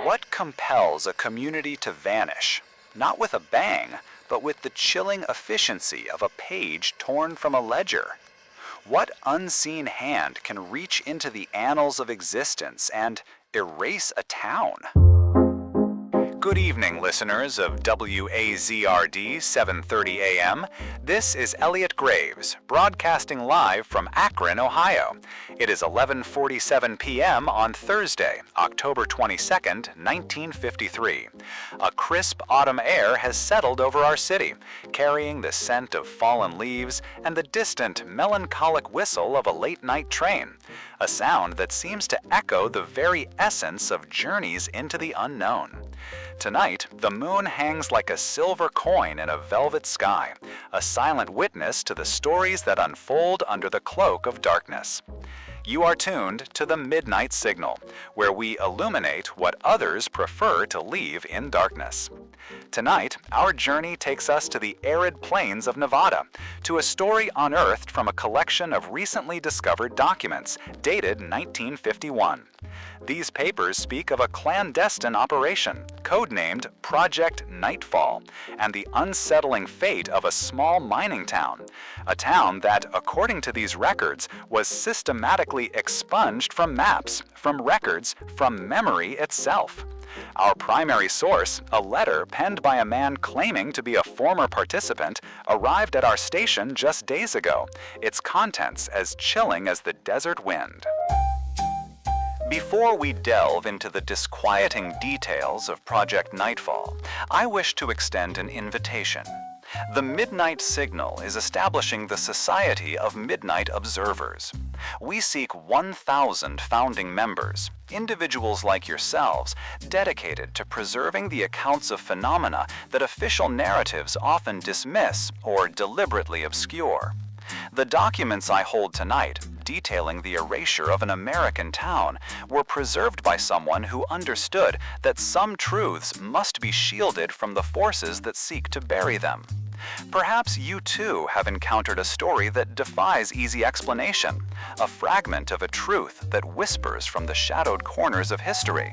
What compels a community to vanish? Not with a bang, but with the chilling efficiency of a page torn from a ledger. What unseen hand can reach into the annals of existence and erase a town? Good evening, listeners of WAZRD 730 AM. This is Elliot Graves, broadcasting live from Akron, Ohio. It is 11:47 p.m. on Thursday, October 22nd, 1953. A crisp autumn air has settled over our city, carrying the scent of fallen leaves and the distant, melancholic whistle of a late-night train, a sound that seems to echo the very essence of journeys into the unknown. Tonight, the moon hangs like a silver coin in a velvet sky, a silent witness to the stories that unfold under the cloak of darkness. You are tuned to the Midnight Signal, where we illuminate what others prefer to leave in darkness. Tonight, our journey takes us to the arid plains of Nevada, to a story unearthed from a collection of recently discovered documents dated 1951. These papers speak of a clandestine operation, codenamed Project Nightfall, and the unsettling fate of a small mining town, a town that, according to these records, was systematically expunged from maps, from records, from memory itself. Our primary source, a letter penned by a man claiming to be a former participant, arrived at our station just days ago, its contents as chilling as the desert wind. Before we delve into the disquieting details of Project Nightfall, I wish to extend an invitation. The Midnight Signal is establishing the Society of Midnight Observers. We seek 1,000 founding members, individuals like yourselves, dedicated to preserving the accounts of phenomena that official narratives often dismiss or deliberately obscure. The documents I hold tonight, detailing the erasure of an American town, were preserved by someone who understood that some truths must be shielded from the forces that seek to bury them. Perhaps you too have encountered a story that defies easy explanation, a fragment of a truth that whispers from the shadowed corners of history.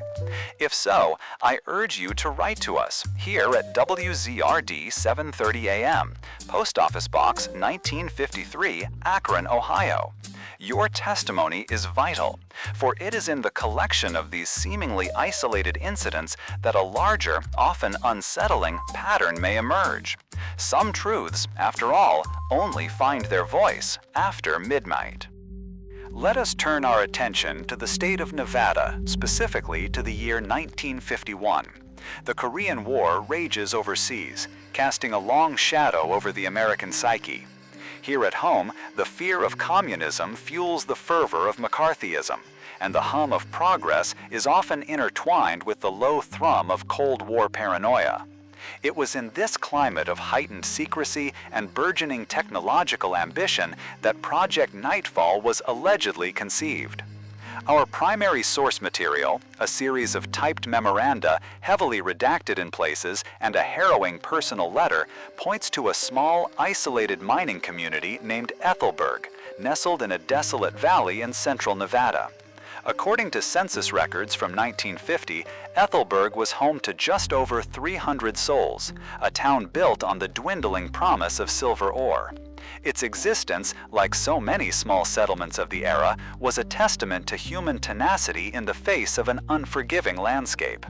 If so, I urge you to write to us here at WZRD 730 AM, Post Office Box 1953, Akron, Ohio. Your testimony is vital, for it is in the collection of these seemingly isolated incidents that a larger, often unsettling, pattern may emerge. Some truths, after all, only find their voice after midnight. Let us turn our attention to the state of Nevada, specifically to the year 1951. The Korean War rages overseas, casting a long shadow over the American psyche. Here at home, the fear of communism fuels the fervor of McCarthyism, and the hum of progress is often intertwined with the low thrum of Cold War paranoia. It was in this climate of heightened secrecy and burgeoning technological ambition that Project Nightfall was allegedly conceived. Our primary source material, a series of typed memoranda, heavily redacted in places, and a harrowing personal letter, points to a small, isolated mining community named Ethelberg, nestled in a desolate valley in central Nevada. According to census records from 1950, Ethelberg was home to just over 300 souls, a town built on the dwindling promise of silver ore. Its existence, like so many small settlements of the era, was a testament to human tenacity in the face of an unforgiving landscape.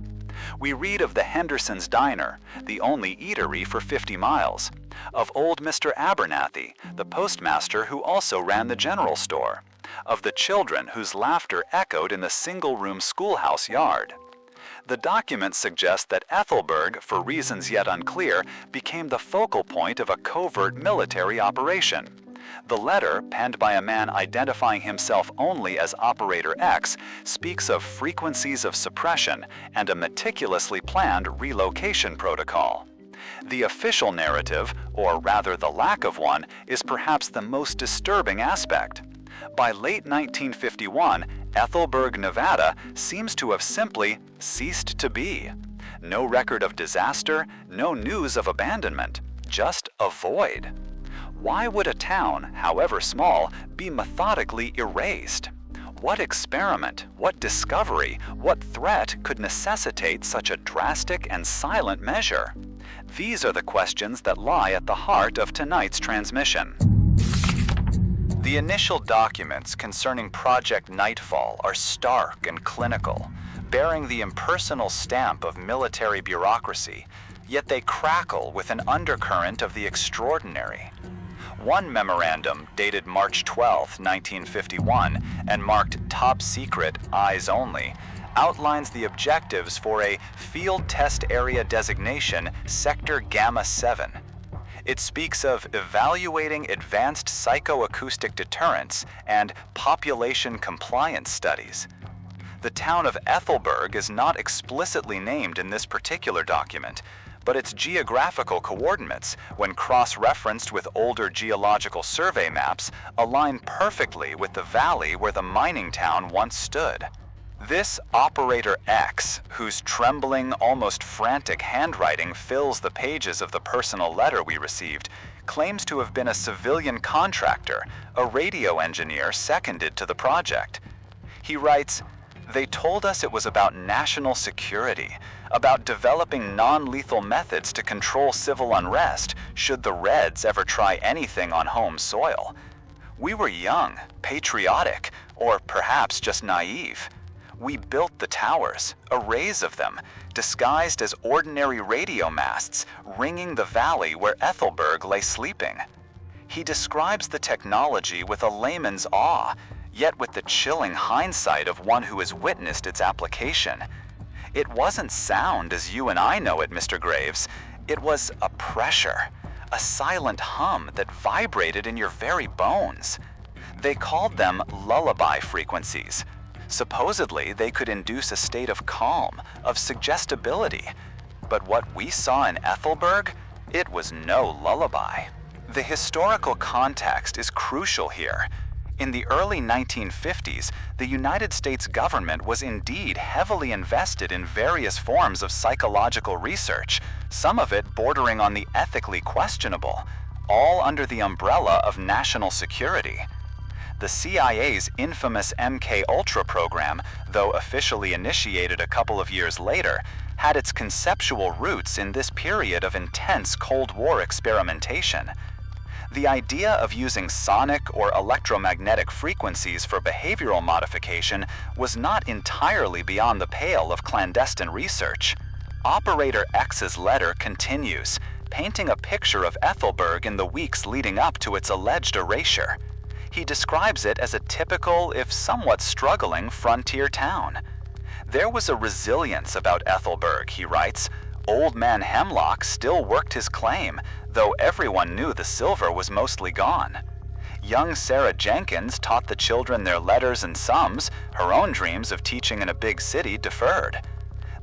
We read of the Henderson's Diner, the only eatery for 50 miles, of old Mr. Abernathy, the postmaster who also ran the general store, of the children whose laughter echoed in the single-room schoolhouse yard. The documents suggest that Ethelberg, for reasons yet unclear, became the focal point of a covert military operation. The letter, penned by a man identifying himself only as Operator X, speaks of frequencies of suppression and a meticulously planned relocation protocol. The official narrative, or rather the lack of one, is perhaps the most disturbing aspect. By late 1951, Ethelberg, Nevada seems to have simply ceased to be. No record of disaster, no news of abandonment, just a void. Why would a town, however small, be methodically erased? What experiment, what discovery, what threat could necessitate such a drastic and silent measure? These are the questions that lie at the heart of tonight's transmission. The initial documents concerning Project Nightfall are stark and clinical, bearing the impersonal stamp of military bureaucracy, yet they crackle with an undercurrent of the extraordinary. One memorandum, dated March 12, 1951, and marked Top Secret, Eyes Only, outlines the objectives for a Field Test Area Designation Sector Gamma 7. It speaks of evaluating advanced psychoacoustic deterrence and population compliance studies. The town of Ethelberg is not explicitly named in this particular document, but its geographical coordinates, when cross-referenced with older geological survey maps, align perfectly with the valley where the mining town once stood. This Operator X, whose trembling, almost frantic handwriting fills the pages of the personal letter we received, claims to have been a civilian contractor, a radio engineer seconded to the project. He writes, "They told us it was about national security, about developing non-lethal methods to control civil unrest should the Reds ever try anything on home soil. We were young, patriotic, or perhaps just naive. We built the towers, arrays of them, disguised as ordinary radio masts, ringing the valley where Ethelberg lay sleeping." He describes the technology with a layman's awe, yet with the chilling hindsight of one who has witnessed its application. It wasn't sound as you and I know it, Mr. Graves. It was a pressure, a silent hum that vibrated in your very bones. They called them lullaby frequencies. Supposedly, they could induce a state of calm, of suggestibility. But what we saw in Ethelberg, it was no lullaby. The historical context is crucial here. In the early 1950s, the United States government was indeed heavily invested in various forms of psychological research, some of it bordering on the ethically questionable, all under the umbrella of national security. The CIA's infamous MKUltra program, though officially initiated a couple of years later, had its conceptual roots in this period of intense Cold War experimentation. The idea of using sonic or electromagnetic frequencies for behavioral modification was not entirely beyond the pale of clandestine research. Operator X's letter continues, painting a picture of Ethelberg in the weeks leading up to its alleged erasure. He describes it as a typical, if somewhat struggling, frontier town. There was a resilience about Ethelberg, he writes. Old Man Hemlock still worked his claim, though everyone knew the silver was mostly gone. Young Sarah Jenkins taught the children their letters and sums, her own dreams of teaching in a big city deferred.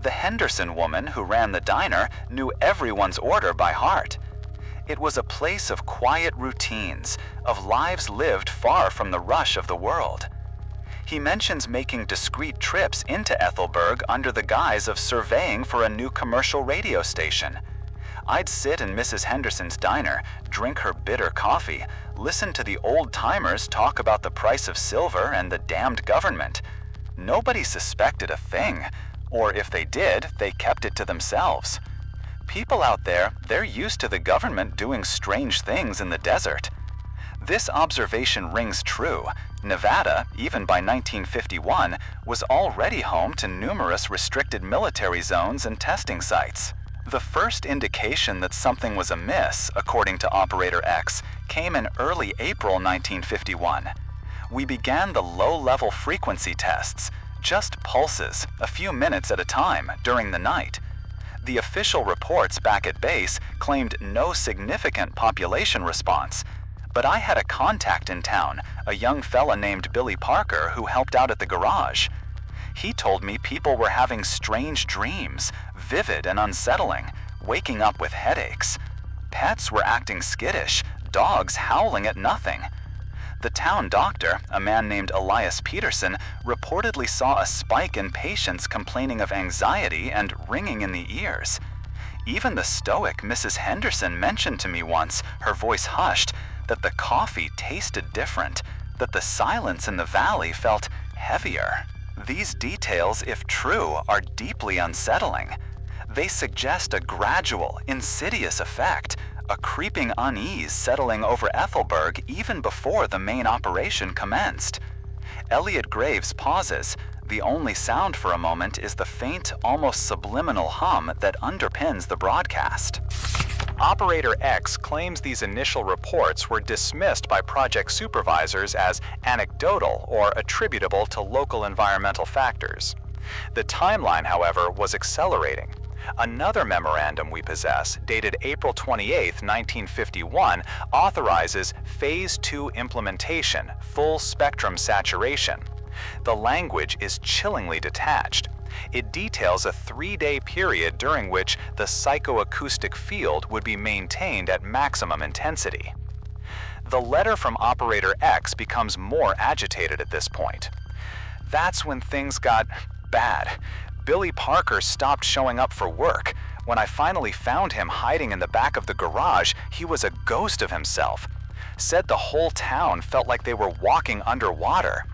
The Henderson woman who ran the diner knew everyone's order by heart. It was a place of quiet routines, of lives lived far from the rush of the world. He mentions making discreet trips into Ethelberg under the guise of surveying for a new commercial radio station. I'd sit in Mrs. Henderson's diner, drink her bitter coffee, listen to the old-timers talk about the price of silver and the damned government. Nobody suspected a thing, or if they did, they kept it to themselves. People out there, they're used to the government doing strange things in the desert. This observation rings true. Nevada, even by 1951, was already home to numerous restricted military zones and testing sites. The first indication that something was amiss, according to Operator X, came in early April 1951. We began the low-level frequency tests, just pulses, a few minutes at a time, during the night. The official reports back at base claimed no significant population response, but I had a contact in town, a young fella named Billy Parker who helped out at the garage. He told me people were having strange dreams, vivid and unsettling, waking up with headaches. Pets were acting skittish, dogs howling at nothing. The town doctor, a man named Elias Peterson, reportedly saw a spike in patients complaining of anxiety and ringing in the ears. Even the stoic Mrs. Henderson mentioned to me once, her voice hushed, that the coffee tasted different, that the silence in the valley felt heavier. These details, if true, are deeply unsettling. They suggest a gradual, insidious effect, a creeping unease settling over Ethelberg even before the main operation commenced. Elliot Graves pauses. The only sound for a moment is the faint, almost subliminal hum that underpins the broadcast. Operator X claims these initial reports were dismissed by project supervisors as anecdotal or attributable to local environmental factors. The timeline, however, was accelerating. Another memorandum we possess, dated April 28, 1951, authorizes Phase 2 implementation, full spectrum saturation. The language is chillingly detached. It details a 3-day period during which the psychoacoustic field would be maintained at maximum intensity. The letter from Operator X becomes more agitated at this point. That's when things got bad. Billy Parker stopped showing up for work. When I finally found him hiding in the back of the garage, he was a ghost of himself. Said the whole town felt like they were walking underwater.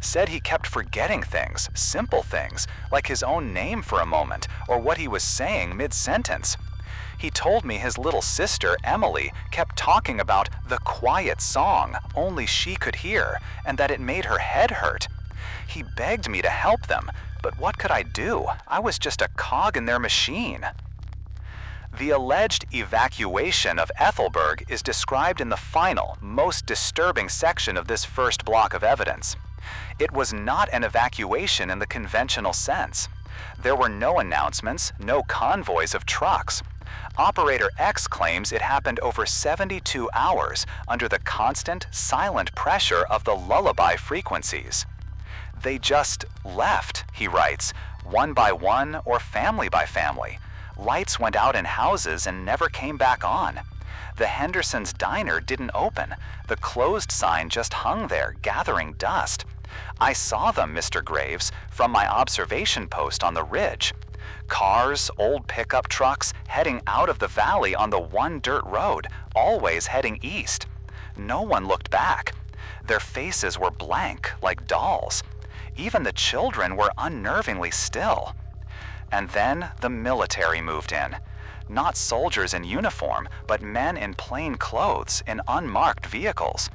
Said he kept forgetting things, simple things, like his own name for a moment, or what he was saying mid-sentence. He told me his little sister, Emily, kept talking about the quiet song only she could hear, and that it made her head hurt. He begged me to help them, but what could I do? I was just a cog in their machine. The alleged evacuation of Ethelberg is described in the final, most disturbing section of this first block of evidence. It was not an evacuation in the conventional sense. There were no announcements, no convoys of trucks. Operator X claims it happened over 72 hours under the constant, silent pressure of the lullaby frequencies. They just left, he writes, one by one or family by family. Lights went out in houses and never came back on. The Hendersons' diner didn't open. The closed sign just hung there, gathering dust. I saw them, Mr. Graves, from my observation post on the ridge. Cars, old pickup trucks, heading out of the valley on the one dirt road, always heading east. No one looked back. Their faces were blank, like dolls. Even the children were unnervingly still. And then the military moved in. Not soldiers in uniform, but men in plain clothes in unmarked vehicles.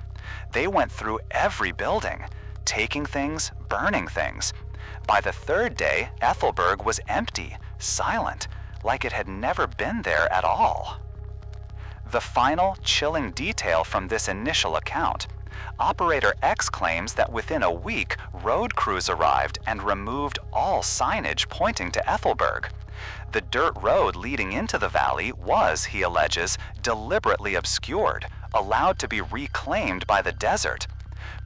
They went through every building, taking things, burning things. By the third day, Ethelberg was empty, silent, like it had never been there at all. The final, chilling detail from this initial account. Operator X claims that within a week, road crews arrived and removed all signage pointing to Ethelberg. The dirt road leading into the valley was, he alleges, deliberately obscured, allowed to be reclaimed by the desert.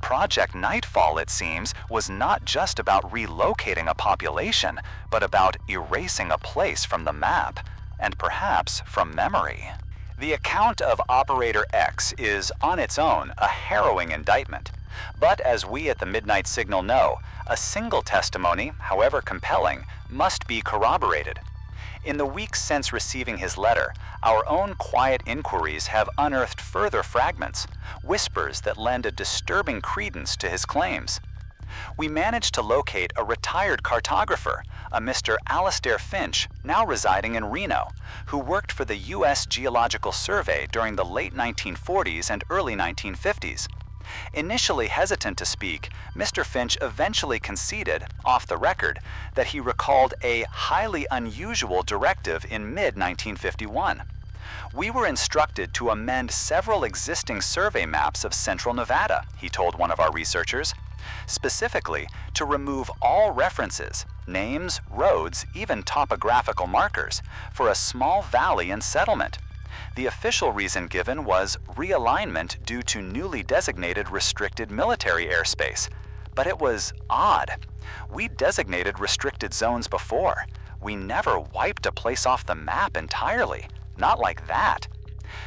Project Nightfall, it seems, was not just about relocating a population, but about erasing a place from the map, and perhaps from memory. The account of Operator X is, on its own, a harrowing indictment. But as we at the Midnight Signal know, a single testimony, however compelling, must be corroborated. In the weeks since receiving his letter, our own quiet inquiries have unearthed further fragments, whispers that lend a disturbing credence to his claims. We managed to locate a retired cartographer, a Mr. Alastair Finch, now residing in Reno, who worked for the U.S. Geological Survey during the late 1940s and early 1950s. Initially hesitant to speak, Mr. Finch eventually conceded, off the record, that he recalled a highly unusual directive in mid-1951. We were instructed to amend several existing survey maps of central Nevada, he told one of our researchers. Specifically, to remove all references, names, roads, even topographical markers, for a small valley and settlement. The official reason given was realignment due to newly designated restricted military airspace. But it was odd. We designated restricted zones before. We never wiped a place off the map entirely. Not like that.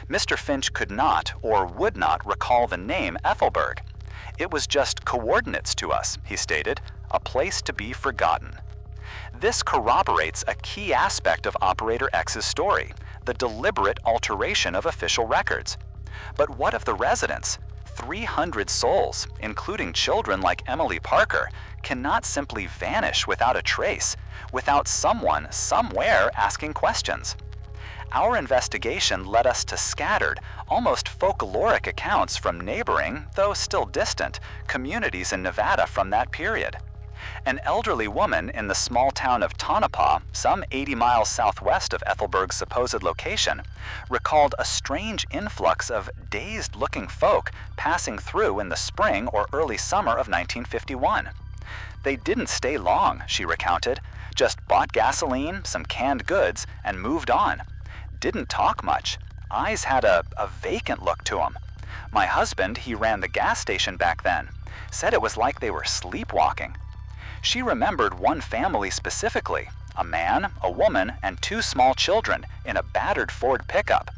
Mr. Finch could not or would not recall the name Ethelberg. It was just coordinates to us, he stated, a place to be forgotten. This corroborates a key aspect of Operator X's story, the deliberate alteration of official records. But what of the residents? 300 souls, including children like Emily Parker, cannot simply vanish without a trace, without someone somewhere asking questions. Our investigation led us to scattered, almost folkloric accounts from neighboring, though still distant, communities in Nevada from that period. An elderly woman in the small town of Tonopah, some 80 miles southwest of Ethelberg's supposed location, recalled a strange influx of dazed-looking folk passing through in the spring or early summer of 1951. They didn't stay long, she recounted, just bought gasoline, some canned goods, and moved on. Didn't talk much. Eyes had a vacant look to them. My husband, he ran the gas station back then, said it was like they were sleepwalking. She remembered one family specifically, a man, a woman, and 2 small children in a battered Ford pickup.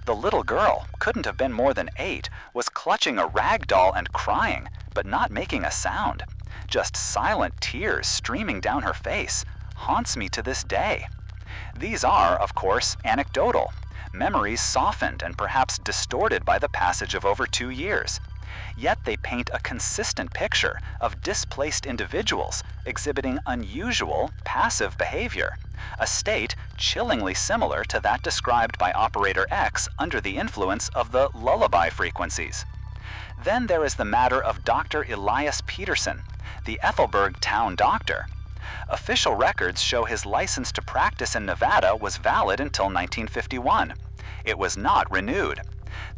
The little girl, couldn't have been more than 8, was clutching a rag doll and crying, but not making a sound. Just silent tears streaming down her face. Haunts me to this day. These are, of course, anecdotal, memories softened and perhaps distorted by the passage of over 2 years. Yet they paint a consistent picture of displaced individuals exhibiting unusual, passive behavior, a state chillingly similar to that described by Operator X under the influence of the lullaby frequencies. Then there is the matter of Dr. Elias Peterson, the Ethelberg town doctor. Official records show his license to practice in Nevada was valid until 1951. It was not renewed.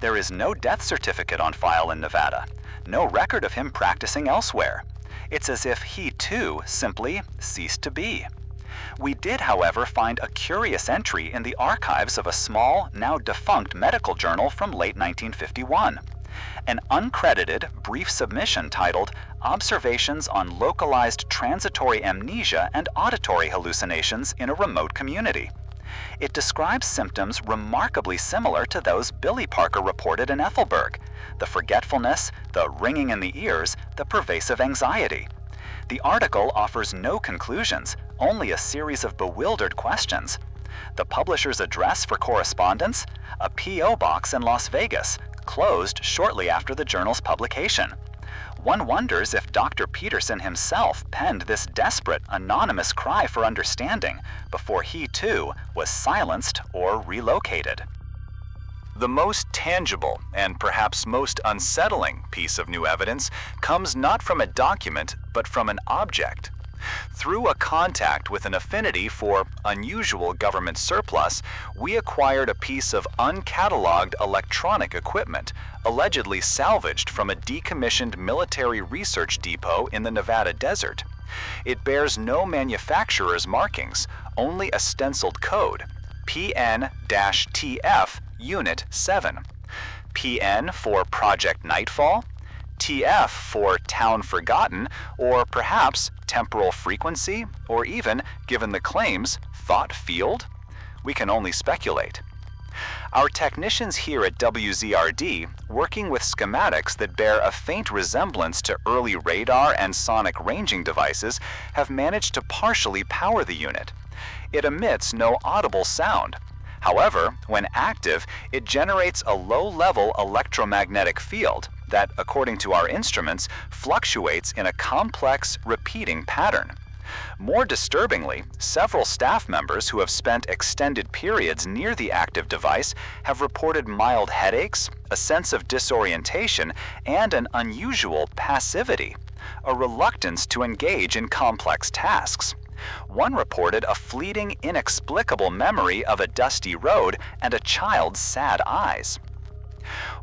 There is no death certificate on file in Nevada, no record of him practicing elsewhere. It's as if he too simply ceased to be. We did, however, find a curious entry in the archives of a small, now defunct medical journal from late 1951. An uncredited, brief submission titled Observations on Localized Transitory Amnesia and Auditory Hallucinations in a Remote Community. It describes symptoms remarkably similar to those Billy Parker reported in Ethelberg: the forgetfulness, the ringing in the ears, the pervasive anxiety. The article offers no conclusions, only a series of bewildered questions. The publisher's address for correspondence? A P.O. box in Las Vegas, closed shortly after the journal's publication. One wonders if Dr. Peterson himself penned this desperate, anonymous cry for understanding before he, too, was silenced or relocated. The most tangible and perhaps most unsettling piece of new evidence comes not from a document, but from an object. Through a contact with an affinity for unusual government surplus, we acquired a piece of uncatalogued electronic equipment, allegedly salvaged from a decommissioned military research depot in the Nevada desert. It bears no manufacturer's markings, only a stenciled code, PN-TF Unit 7. PN for Project Nightfall, TF for Town Forgotten, or perhaps temporal frequency, or even, given the claims, thought field? We can only speculate. Our technicians here at WZRD, working with schematics that bear a faint resemblance to early radar and sonic ranging devices, have managed to partially power the unit. It emits no audible sound. However, when active, it generates a low-level electromagnetic field that, according to our instruments, fluctuates in a complex, repeating pattern. More disturbingly, several staff members who have spent extended periods near the active device have reported mild headaches, a sense of disorientation, and an unusual passivity, a reluctance to engage in complex tasks. One reported a fleeting, inexplicable memory of a dusty road and a child's sad eyes.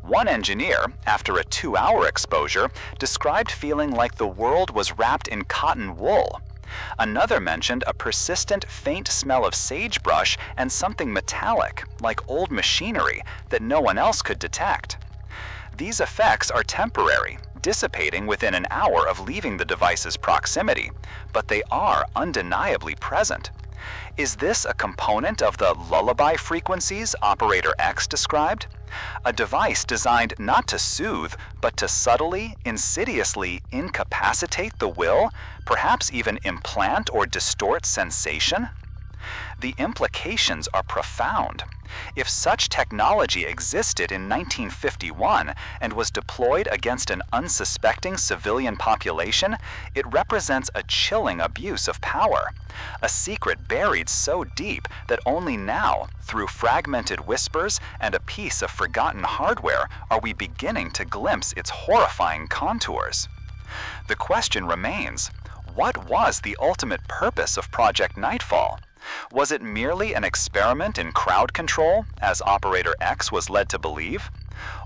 One engineer, after a 2-hour exposure, described feeling like the world was wrapped in cotton wool. Another mentioned a persistent, faint smell of sagebrush and something metallic, like old machinery, that no one else could detect. These effects are temporary, dissipating within an hour of leaving the device's proximity, but they are undeniably present. Is this a component of the lullaby frequencies Operator X described? A device designed not to soothe, but to subtly, insidiously incapacitate the will, perhaps even implant or distort sensation? The implications are profound. If such technology existed in 1951 and was deployed against an unsuspecting civilian population, it represents a chilling abuse of power. A secret buried so deep that only now, through fragmented whispers and a piece of forgotten hardware, are we beginning to glimpse its horrifying contours. The question remains, what was the ultimate purpose of Project Nightfall? Was it merely an experiment in crowd control, as Operator X was led to believe?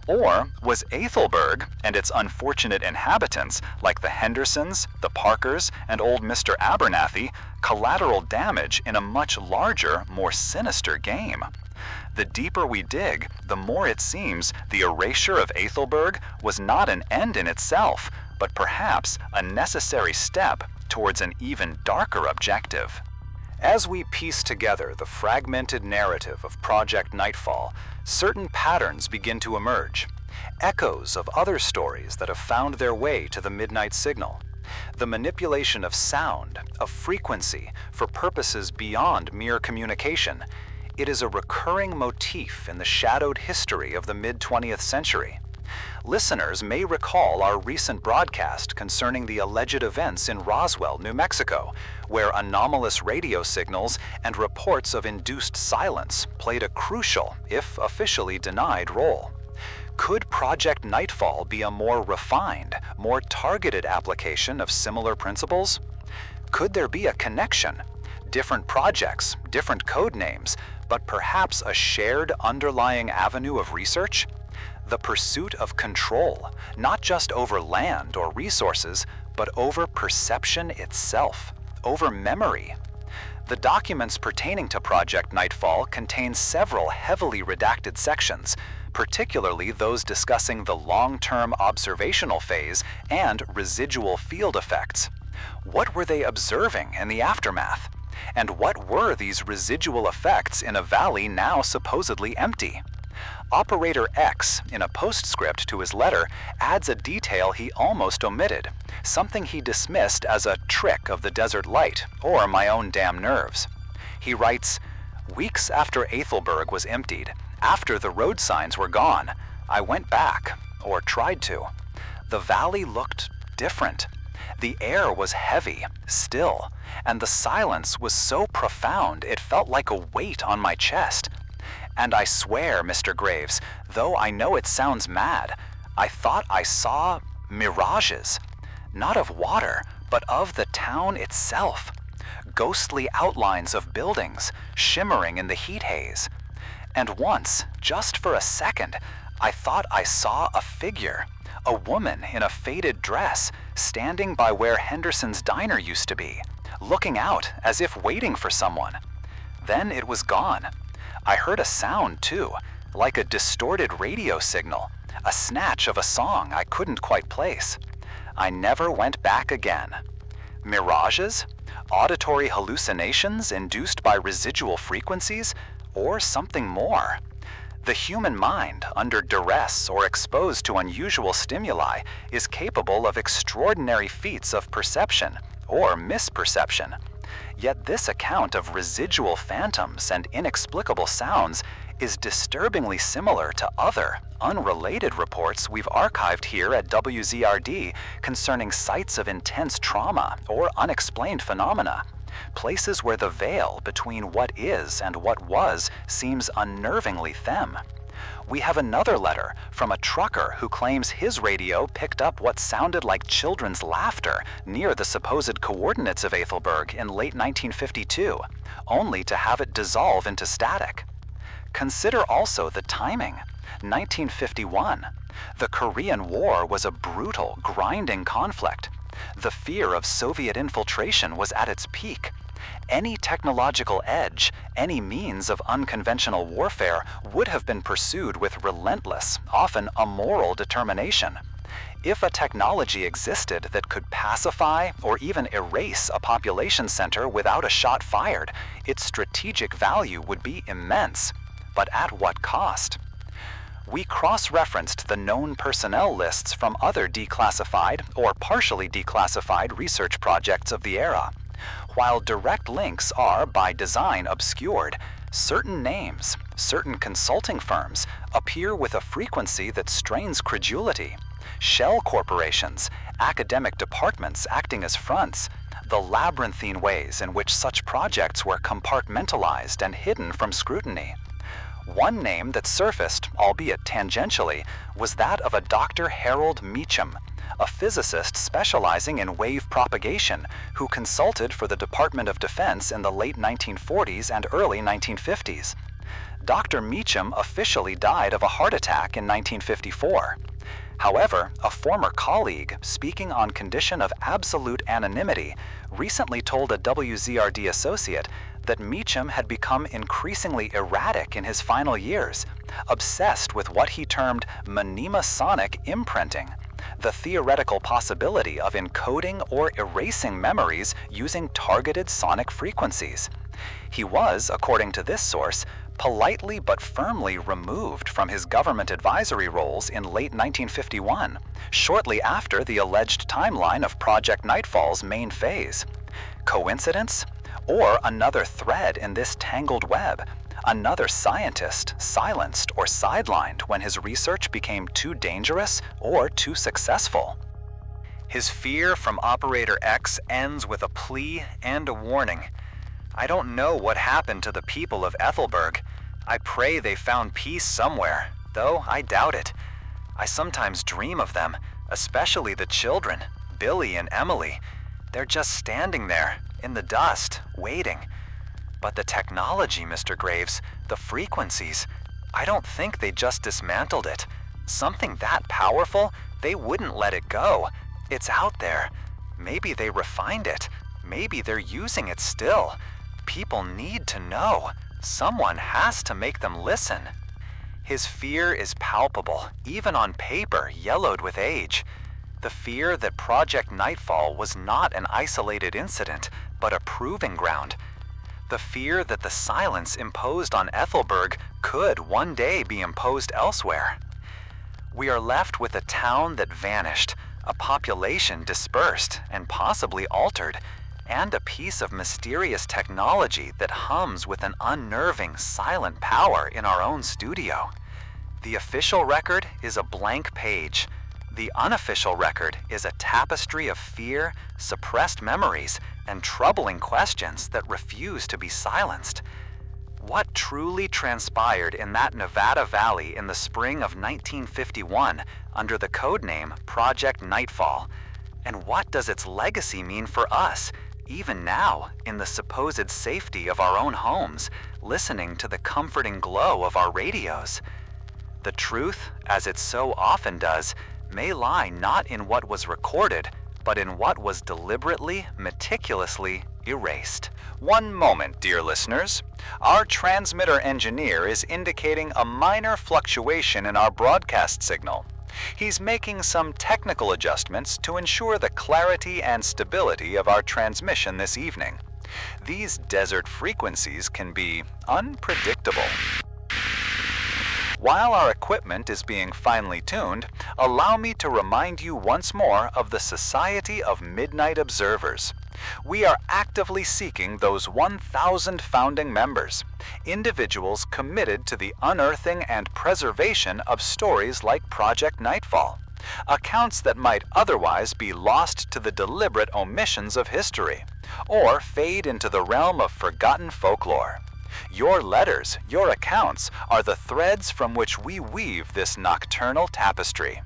Or was Aethelberg and its unfortunate inhabitants, like the Hendersons, the Parkers, and old Mr. Abernathy, collateral damage in a much larger, more sinister game? The deeper we dig, the more it seems the erasure of Aethelberg was not an end in itself, but perhaps a necessary step towards an even darker objective. As we piece together the fragmented narrative of Project Nightfall, certain patterns begin to emerge, echoes of other stories that have found their way to the midnight signal. The manipulation of sound, of frequency, for purposes beyond mere communication. It is a recurring motif in the shadowed history of the mid-20th century. Listeners may recall our recent broadcast concerning the alleged events in Roswell, New Mexico, where anomalous radio signals and reports of induced silence played a crucial, if officially denied, role. Could Project Nightfall be a more refined, more targeted application of similar principles? Could there be a connection? Different projects, different code names, but perhaps a shared underlying avenue of research? The pursuit of control, not just over land or resources, but over perception itself, over memory. The documents pertaining to Project Nightfall contain several heavily redacted sections, particularly those discussing the long-term observational phase and residual field effects. What were they observing in the aftermath? And what were these residual effects in a valley now supposedly empty? Operator X, in a postscript to his letter, adds a detail he almost omitted, something he dismissed as a trick of the desert light, or my own damn nerves. He writes, "Weeks after Aethelberg was emptied, after the road signs were gone, I went back, or tried to. The valley looked different. The air was heavy, still, and the silence was so profound it felt like a weight on my chest. And I swear, Mr. Graves, though I know it sounds mad, I thought I saw mirages, not of water, but of the town itself. Ghostly outlines of buildings, shimmering in the heat haze. And once, just for a second, I thought I saw a figure, a woman in a faded dress, standing by where Henderson's diner used to be, looking out as if waiting for someone. Then it was gone. I heard a sound, too, like a distorted radio signal, a snatch of a song I couldn't quite place. I never went back again. Mirages? Auditory hallucinations induced by residual frequencies? Or something more? The human mind, under duress or exposed to unusual stimuli, is capable of extraordinary feats of perception, or misperception. Yet this account of residual phantoms and inexplicable sounds is disturbingly similar to other, unrelated reports we've archived here at WZRD concerning sites of intense trauma or unexplained phenomena, places where the veil between what is and what was seems unnervingly thin. We have another letter from a trucker who claims his radio picked up what sounded like children's laughter near the supposed coordinates of Aethelberg in late 1952, only to have it dissolve into static. Consider also the timing. 1951. The Korean War was a brutal, grinding conflict. The fear of Soviet infiltration was at its peak. Any technological edge, any means of unconventional warfare would have been pursued with relentless, often immoral determination. If a technology existed that could pacify or even erase a population center without a shot fired, its strategic value would be immense. But at what cost? We cross-referenced the known personnel lists from other declassified or partially declassified research projects of the era. While direct links are, by design, obscured, certain names, certain consulting firms, appear with a frequency that strains credulity. Shell corporations, academic departments acting as fronts, the labyrinthine ways in which such projects were compartmentalized and hidden from scrutiny. One name that surfaced, albeit tangentially, was that of a Dr. Harold Meacham, a physicist specializing in wave propagation who consulted for the Department of Defense in the late 1940s and early 1950s. Dr. Meacham officially died of a heart attack in 1954. However, a former colleague, speaking on condition of absolute anonymity, recently told a WZRD associate that Meacham had become increasingly erratic in his final years, obsessed with what he termed mnemasonic imprinting, the theoretical possibility of encoding or erasing memories using targeted sonic frequencies. He was, according to this source, politely but firmly removed from his government advisory roles in late 1951, shortly after the alleged timeline of Project Nightfall's main phase. Coincidence? Or another thread in this tangled web? Another scientist silenced or sidelined when his research became too dangerous or too successful? His fear from Operator X ends with a plea and a warning. I don't know what happened to the people of Ethelberg. I pray they found peace somewhere, though I doubt it. I sometimes dream of them, especially the children, Billy and Emily. They're just standing there, in the dust, waiting. But the technology, Mr. Graves, the frequencies, I don't think they just dismantled it. Something that powerful, they wouldn't let it go. It's out there. Maybe they refined it. Maybe they're using it still. People need to know. Someone has to make them listen. His fear is palpable, even on paper, yellowed with age. The fear that Project Nightfall was not an isolated incident, but a proving ground. The fear that the silence imposed on Ethelberg could one day be imposed elsewhere. We are left with a town that vanished, a population dispersed and possibly altered, and a piece of mysterious technology that hums with an unnerving, silent power in our own studio. The official record is a blank page. The unofficial record is a tapestry of fear, suppressed memories, and troubling questions that refuse to be silenced. What truly transpired in that Nevada Valley in the spring of 1951 under the codename Project Nightfall? And what does its legacy mean for us, even now, in the supposed safety of our own homes, listening to the comforting glow of our radios? The truth, as it so often does, may lie not in what was recorded, but in what was deliberately, meticulously erased. One moment, dear listeners. Our transmitter engineer is indicating a minor fluctuation in our broadcast signal. He's making some technical adjustments to ensure the clarity and stability of our transmission this evening. These desert frequencies can be unpredictable. While our equipment is being finely tuned, allow me to remind you once more of the Society of Midnight Observers. We are actively seeking those 1,000 founding members, individuals committed to the unearthing and preservation of stories like Project Nightfall, accounts that might otherwise be lost to the deliberate omissions of history, or fade into the realm of forgotten folklore. Your letters, your accounts, are the threads from which we weave this nocturnal tapestry.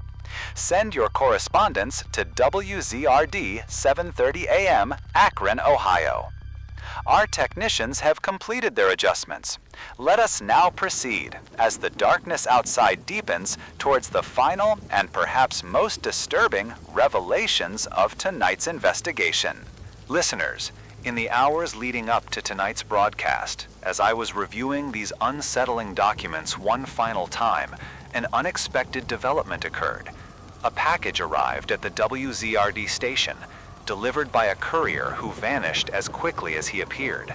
Send your correspondence to WZRD 7:30 AM, Akron, Ohio. Our technicians have completed their adjustments. Let us now proceed, as the darkness outside deepens, towards the final and perhaps most disturbing revelations of tonight's investigation. Listeners, in the hours leading up to tonight's broadcast, as I was reviewing these unsettling documents one final time, an unexpected development occurred. A package arrived at the WZRD station, delivered by a courier who vanished as quickly as he appeared.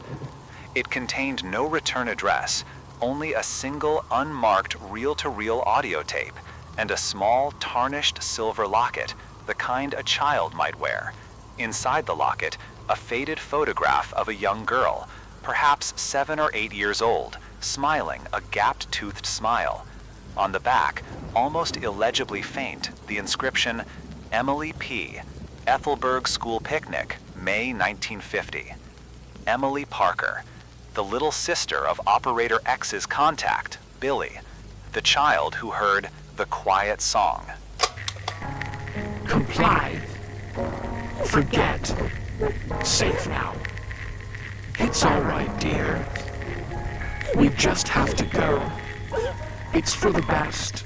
It contained no return address, only a single unmarked reel-to-reel audio tape, and a small tarnished silver locket, the kind a child might wear. Inside the locket, a faded photograph of a young girl, perhaps 7 or 8 years old, smiling a gapped-toothed smile. On the back, almost illegibly faint, the inscription, Emily P., Ethelberg School Picnic, May 1950. Emily Parker, the little sister of Operator X's contact, Billy, the child who heard the quiet song. Comply. Forget. Safe now. It's all right, dear. We just have to go. It's for the best.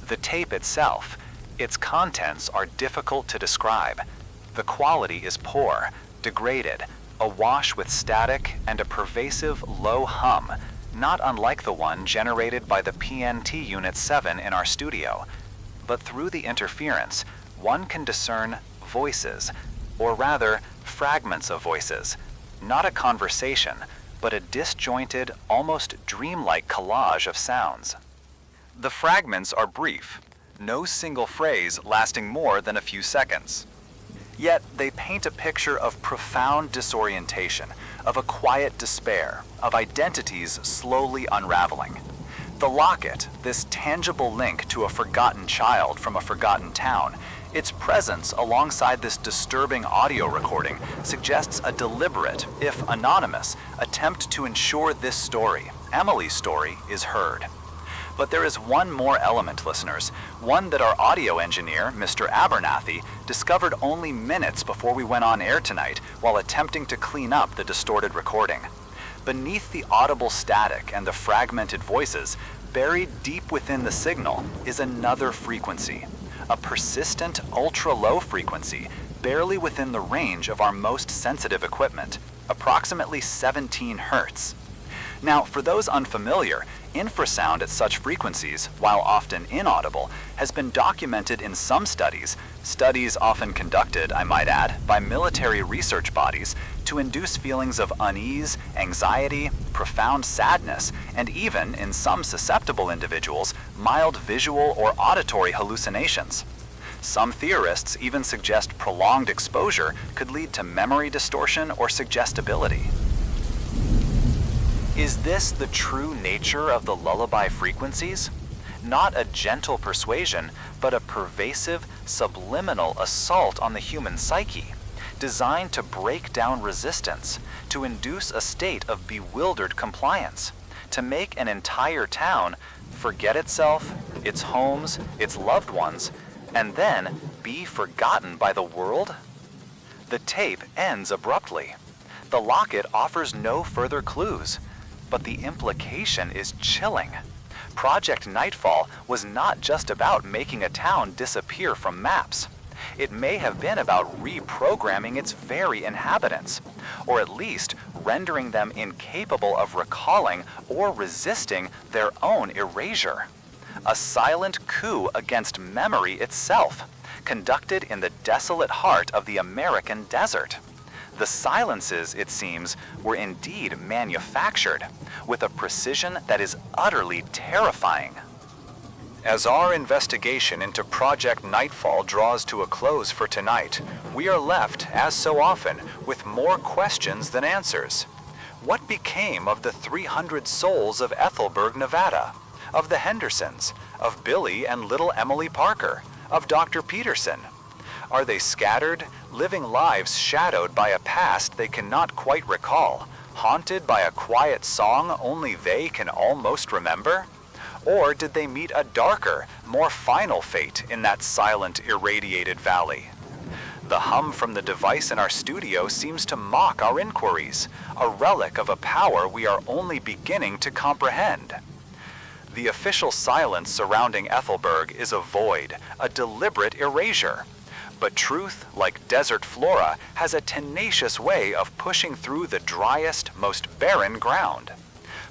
The tape itself, its contents are difficult to describe. The quality is poor, degraded, awash with static and a pervasive low hum, not unlike the one generated by the PNT Unit 7 in our studio. But through the interference, one can discern voices, or rather, fragments of voices. Not a conversation, but a disjointed, almost dreamlike collage of sounds. The fragments are brief, no single phrase lasting more than a few seconds. Yet they paint a picture of profound disorientation, of a quiet despair, of identities slowly unraveling. The locket, this tangible link to a forgotten child from a forgotten town, its presence alongside this disturbing audio recording suggests a deliberate, if anonymous, attempt to ensure this story, Emily's story, is heard. But there is one more element, listeners, one that our audio engineer, Mr. Abernathy, discovered only minutes before we went on air tonight while attempting to clean up the distorted recording. Beneath the audible static and the fragmented voices, buried deep within the signal is another frequency, a persistent ultra-low frequency, barely within the range of our most sensitive equipment, approximately 17 hertz. Now, for those unfamiliar, infrasound at such frequencies, while often inaudible, has been documented in some studies often conducted, I might add, by military research bodies, to induce feelings of unease, anxiety, profound sadness, and even, in some susceptible individuals, mild visual or auditory hallucinations. Some theorists even suggest prolonged exposure could lead to memory distortion or suggestibility. Is this the true nature of the lullaby frequencies? Not a gentle persuasion, but a pervasive, subliminal assault on the human psyche, designed to break down resistance, to induce a state of bewildered compliance, to make an entire town forget itself, its homes, its loved ones, and then be forgotten by the world? The tape ends abruptly. The locket offers no further clues. But the implication is chilling. Project Nightfall was not just about making a town disappear from maps. It may have been about reprogramming its very inhabitants, or at least rendering them incapable of recalling or resisting their own erasure. A silent coup against memory itself, conducted in the desolate heart of the American desert. The silences, it seems, were indeed manufactured, with a precision that is utterly terrifying. As our investigation into Project Nightfall draws to a close for tonight, we are left, as so often, with more questions than answers. What became of the 300 souls of Ethelberg, Nevada? Of the Hendersons? Of Billy and little Emily Parker? Of Dr. Peterson? Are they scattered, living lives shadowed by a past they cannot quite recall, haunted by a quiet song only they can almost remember? Or did they meet a darker, more final fate in that silent, irradiated valley? The hum from the device in our studio seems to mock our inquiries, a relic of a power we are only beginning to comprehend. The official silence surrounding Ethelberg is a void, a deliberate erasure. But truth, like desert flora, has a tenacious way of pushing through the driest, most barren ground.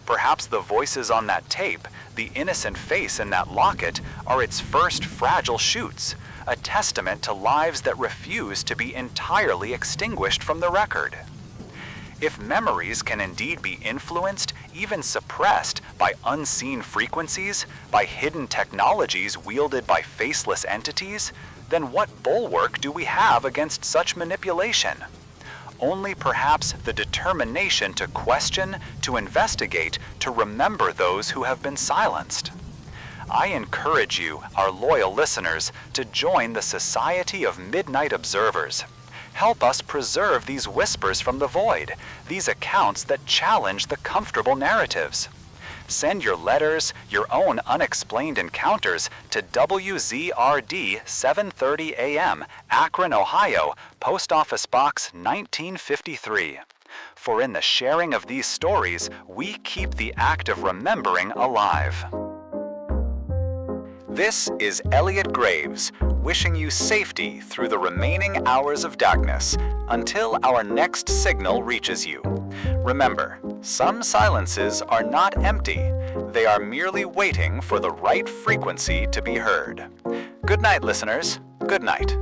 Perhaps the voices on that tape, the innocent face in that locket, are its first fragile shoots, a testament to lives that refuse to be entirely extinguished from the record. If memories can indeed be influenced, even suppressed, by unseen frequencies, by hidden technologies wielded by faceless entities, then what bulwark do we have against such manipulation? only perhaps the determination to question, to investigate, to remember those who have been silenced. I encourage you, our loyal listeners, to join the Society of Midnight Observers. Help us preserve these whispers from the void, these accounts that challenge the comfortable narratives. Send your letters, your own unexplained encounters to WZRD 7:30 AM, Akron, Ohio, Post Office Box 1953. For in the sharing of these stories, we keep the act of remembering alive. This is Elliot Graves, wishing you safety through the remaining hours of darkness until our next signal reaches you. Remember, some silences are not empty. They are merely waiting for the right frequency to be heard. Good night, listeners. Good night.